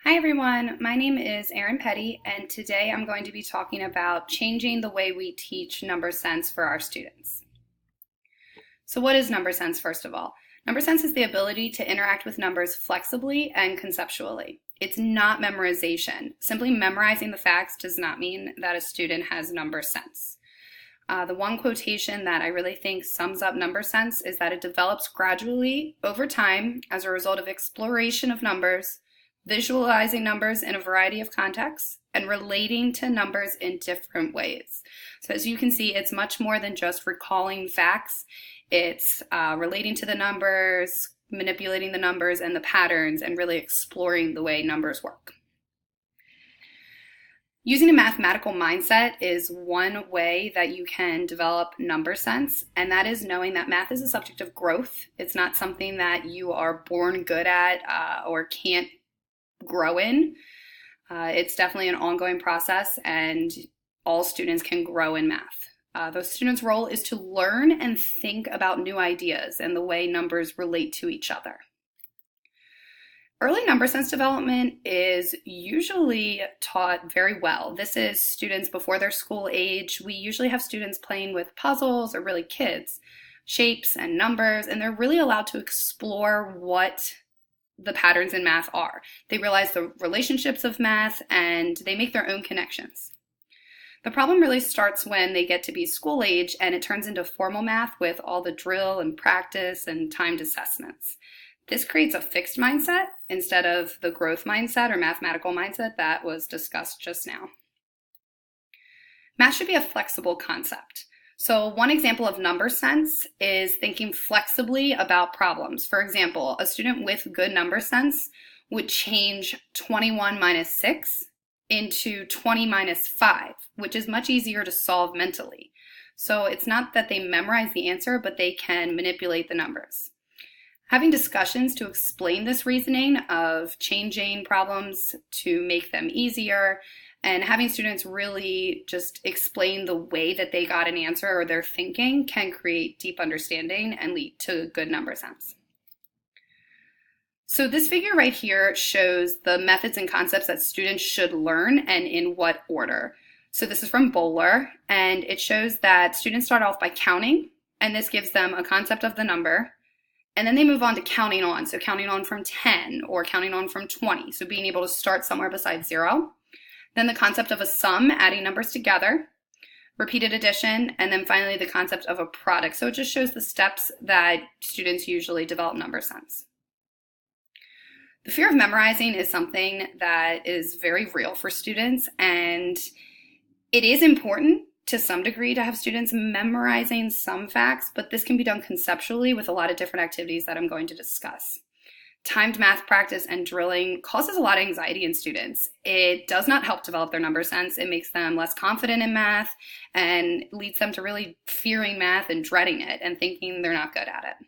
Hi everyone, my name is Erin Petty, and today I'm going to be talking about changing the way we teach number sense for our students. So what is number sense, first of all? Number sense is the ability to interact with numbers flexibly and conceptually. It's not memorization. Simply memorizing the facts does not mean that a student has number sense. The one quotation that I really think sums up number sense is that it develops gradually over time as a result of exploration of numbers, visualizing numbers in a variety of contexts, and relating to numbers in different ways. So as you can see, it's much more than just recalling facts. It's relating to the numbers, manipulating the numbers and the patterns, and really exploring the way numbers work. Using a mathematical mindset is one way that you can develop number sense, and that is knowing that math is a subject of growth. It's not something that you are born good at or can't grow in. It's definitely an ongoing process, and all students can grow in math. The student's role is to learn and think about new ideas and the way numbers relate to each other. Early number sense development is usually taught very well. This is students before their school age. We usually have students playing with puzzles, or really kids, shapes and numbers, and they're really allowed to explore what the patterns in math are. They realize the relationships of math and they make their own connections. The problem really starts when they get to be school age and it turns into formal math with all the drill and practice and timed assessments. This creates a fixed mindset instead of the growth mindset or mathematical mindset that was discussed just now. Math should be a flexible concept. So one example of number sense is thinking flexibly about problems. For example, a student with good number sense would change 21 minus 6 into 20 minus 5, which is much easier to solve mentally. So it's not that they memorize the answer, but they can manipulate the numbers. Having discussions to explain this reasoning of changing problems to make them easier, and having students really just explain the way that they got an answer or their thinking can create deep understanding and lead to good number sense. So this figure right here shows the methods and concepts that students should learn and in what order. So this is from Bowler, and it shows that students start off by counting, and this gives them a concept of the number. And then they move on to counting on, so counting on from 10 or counting on from 20, so being able to start somewhere besides 0. Then the concept of a sum, adding numbers together, repeated addition, and then finally the concept of a product. So it just shows the steps that students usually develop number sense. The fear of memorizing is something that is very real for students, and it is important to some degree to have students memorizing some facts, but this can be done conceptually with a lot of different activities that I'm going to discuss. Timed math practice and drilling causes a lot of anxiety in students. It does not help develop their number sense. It makes them less confident in math and leads them to really fearing math and dreading it and thinking they're not good at it.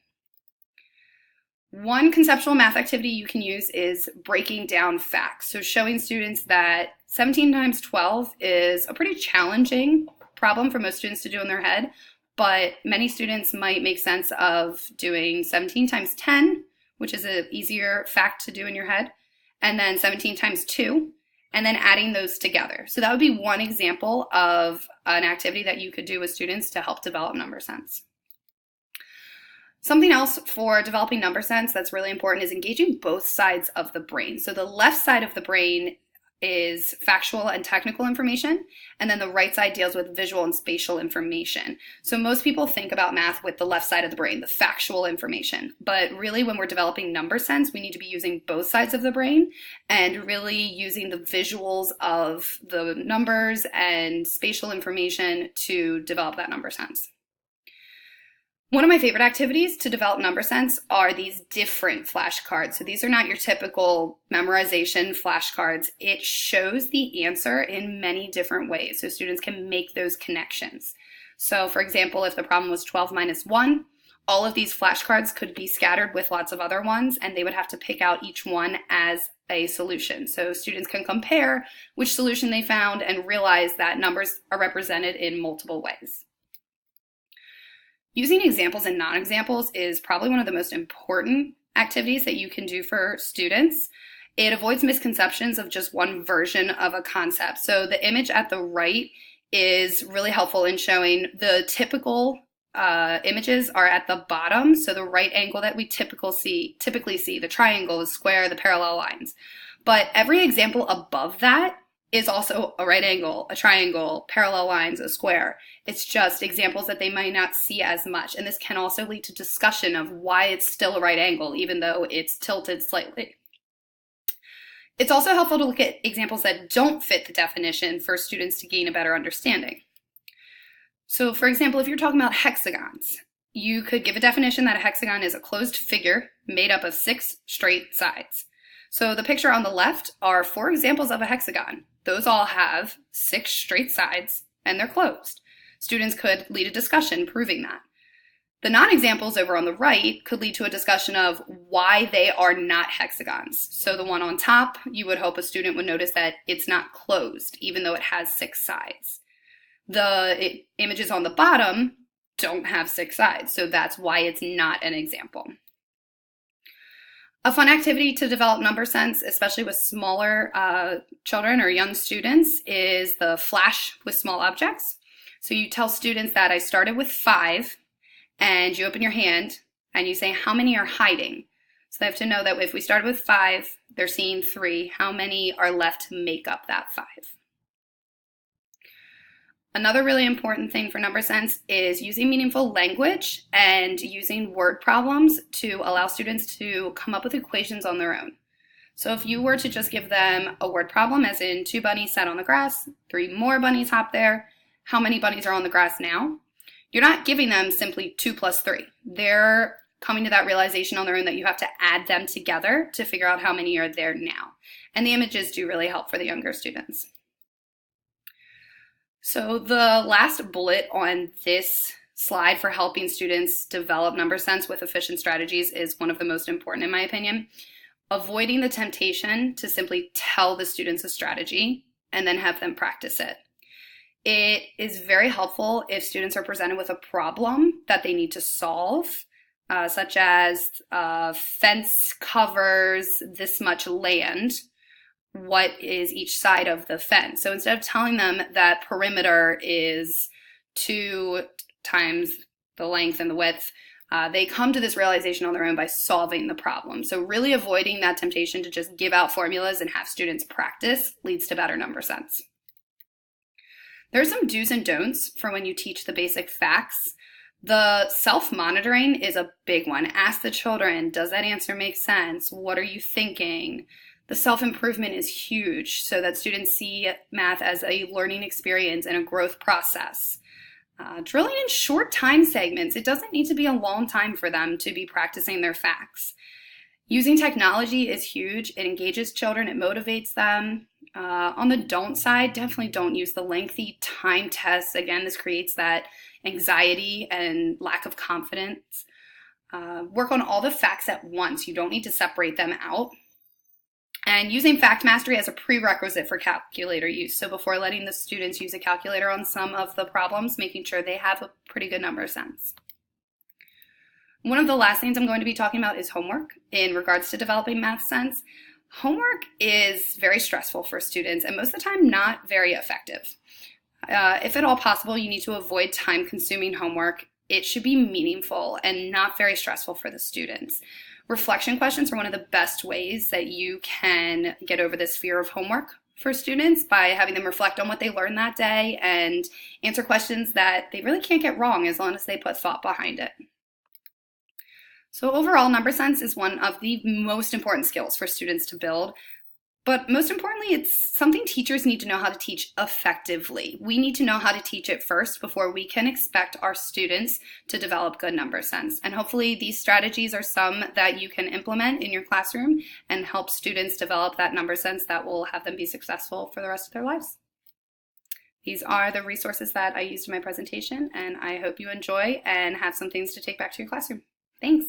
One conceptual math activity you can use is breaking down facts. So showing students that 17 times 12 is a pretty challenging problem for most students to do in their head, but many students might make sense of doing 17 times 10, which is an easier fact to do in your head, and then 17 times 2, and then adding those together. So that would be one example of an activity that you could do with students to help develop number sense. Something else for developing number sense that's really important is engaging both sides of the brain. So the left side of the brain is factual and technical information, and then the right side deals with visual and spatial information. So most people think about math with the left side of the brain, the factual information, but really when we're developing number sense, we need to be using both sides of the brain and really using the visuals of the numbers and spatial information to develop that number sense. One of my favorite activities to develop number sense are these different flashcards. So these are not your typical memorization flashcards. It shows the answer in many different ways, so students can make those connections. So for example, if the problem was 12 minus 1, all of these flashcards could be scattered with lots of other ones, and they would have to pick out each one as a solution. So students can compare which solution they found and realize that numbers are represented in multiple ways. Using examples and non-examples is probably one of the most important activities that you can do for students. It avoids misconceptions of just one version of a concept. So the image at the right is really helpful in showing the typical images are at the bottom. So the right angle that we typically see, the triangle, the square, the parallel lines. But every example above that is also a right angle, a triangle, parallel lines, a square. It's just examples that they might not see as much. And this can also lead to discussion of why it's still a right angle, even though it's tilted slightly. It's also helpful to look at examples that don't fit the definition for students to gain a better understanding. So for example, if you're talking about hexagons, you could give a definition that a hexagon is a closed figure made up of 6 straight sides. So the picture on the left are 4 examples of a hexagon. Those all have 6 straight sides and they're closed. Students could lead a discussion proving that. The non-examples over on the right could lead to a discussion of why they are not hexagons. So the one on top, you would hope a student would notice that it's not closed, even though it has 6 sides. The images on the bottom don't have 6 sides, so that's why it's not an example. A fun activity to develop number sense, especially with smaller children or young students, is the flash with small objects. So you tell students that I started with 5, and you open your hand and you say, how many are hiding? So they have to know that if we started with 5, they're seeing 3, how many are left to make up that 5? Another really important thing for number sense is using meaningful language and using word problems to allow students to come up with equations on their own. So if you were to just give them a word problem, as in 2 bunnies sat on the grass, 3 more bunnies hopped there, how many bunnies are on the grass now? You're not giving them simply 2 plus 3. They're coming to that realization on their own that you have to add them together to figure out how many are there now. And the images do really help for the younger students. So the last bullet on this slide for helping students develop number sense with efficient strategies is one of the most important in my opinion. Avoiding the temptation to simply tell the students a strategy and then have them practice it. It is very helpful if students are presented with a problem that they need to solve, such as fence covers this much land. What is each side of the fence? So instead of telling them that perimeter is 2 times the length and the width, they come to this realization on their own by solving the problem. So really avoiding that temptation to just give out formulas and have students practice leads to better number sense. There are some do's and don'ts for when you teach the basic facts. The self-monitoring is a big one. Ask the children, does that answer make sense? What are you thinking? The self-improvement is huge so that students see math as a learning experience and a growth process. Drilling in short time segments. It doesn't need to be a long time for them to be practicing their facts. Using technology is huge. It engages children, it motivates them. On the don't side, definitely don't use the lengthy time tests. Again, this creates that anxiety and lack of confidence. Work on all the facts at once. You don't need to separate them out. And using fact mastery as a prerequisite for calculator use. So before letting the students use a calculator on some of the problems, making sure they have a pretty good number sense. One of the last things I'm going to be talking about is homework in regards to developing math sense. Homework is very stressful for students and most of the time not very effective. If at all possible, you need to avoid time-consuming homework. It should be meaningful and not very stressful for the students. Reflection questions are one of the best ways that you can get over this fear of homework for students by having them reflect on what they learned that day and answer questions that they really can't get wrong as long as they put thought behind it. So overall, number sense is one of the most important skills for students to build. But most importantly, it's something teachers need to know how to teach effectively. We need to know how to teach it first before we can expect our students to develop good number sense. And hopefully these strategies are some that you can implement in your classroom and help students develop that number sense that will have them be successful for the rest of their lives. These are the resources that I used in my presentation, and I hope you enjoy and have some things to take back to your classroom. Thanks.